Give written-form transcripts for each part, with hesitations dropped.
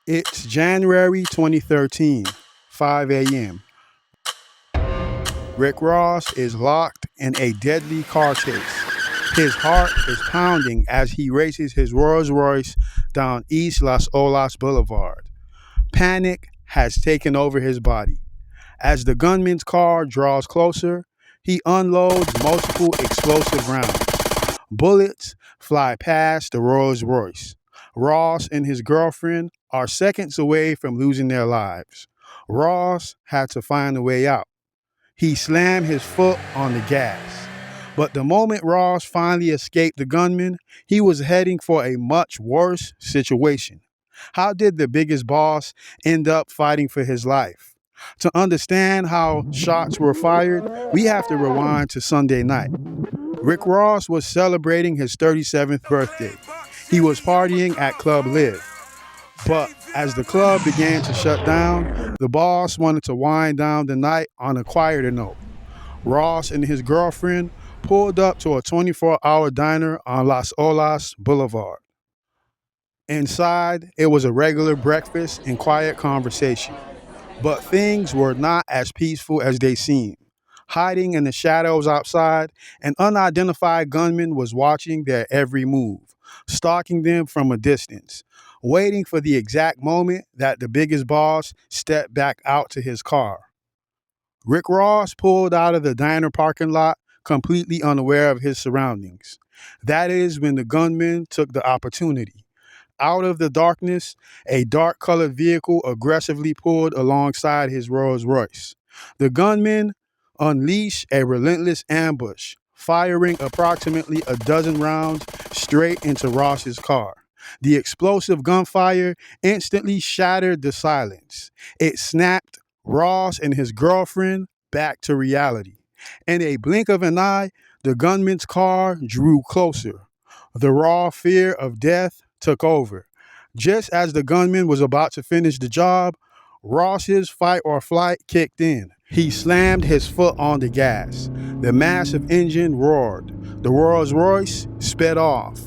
It's January 2013, 5 a.m. Rick Ross is locked in a deadly car chase. His heart is pounding as he races his Rolls Royce down East Las Olas Boulevard. Panic has taken over his body. As the gunman's car draws closer, he unloads multiple explosive rounds. Bullets fly past the Rolls Royce. Ross and his girlfriend are seconds away from losing their lives. Ross had to find a way out. He slammed his foot on the gas. But the moment Ross finally escaped the gunman, he was heading for a much worse situation. How did the biggest boss end up fighting for his life? To understand how shots were fired, we have to rewind to Sunday night. Rick Ross was celebrating his 37th birthday. He was partying at Club Live. But as the club began to shut down, the boss wanted to wind down the night on a quieter note. Ross and his girlfriend pulled up to a 24-hour diner on Las Olas Boulevard. Inside, it was a regular breakfast and quiet conversation. But things were not as peaceful as they seemed. Hiding in the shadows outside, an unidentified gunman was watching their every move, stalking them from a distance, waiting for the exact moment that the biggest boss stepped back out to his car. Rick Ross pulled out of the diner parking lot completely unaware of his surroundings. That is when the gunman took the opportunity. Out of the darkness, a dark colored vehicle aggressively pulled alongside his Rolls Royce. The gunman unleashed a relentless ambush, firing approximately a dozen rounds straight into Ross's car. The explosive gunfire instantly shattered the silence. It snapped Ross and his girlfriend back to reality. In a blink of an eye, the gunman's car drew closer. The raw fear of death took over. Just as the gunman was about to finish the job, Ross's fight or flight kicked in. He slammed his foot on the gas. The massive engine roared. The Rolls Royce sped off.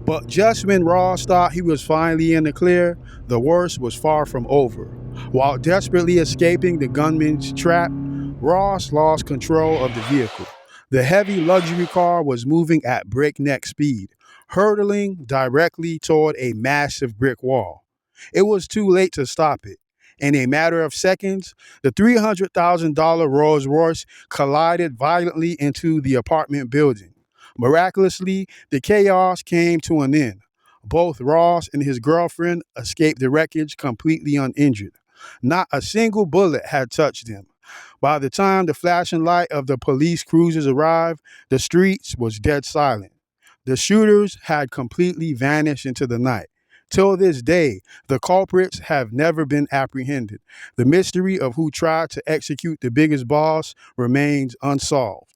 But just when Ross thought he was finally in the clear, the worst was far from over. While desperately escaping the gunman's trap, Ross lost control of the vehicle. The heavy luxury car was moving at breakneck speed, hurtling directly toward a massive brick wall. It was too late to stop it. In a matter of seconds, the $300,000 Rolls Royce collided violently into the apartment building. Miraculously, the chaos came to an end. Both Ross and his girlfriend escaped the wreckage completely uninjured. Not a single bullet had touched them. By the time the flashing light of the police cruisers arrived, the streets was dead silent. The shooters had completely vanished into the night. Till this day, the culprits have never been apprehended. The mystery of who tried to execute the biggest boss remains unsolved.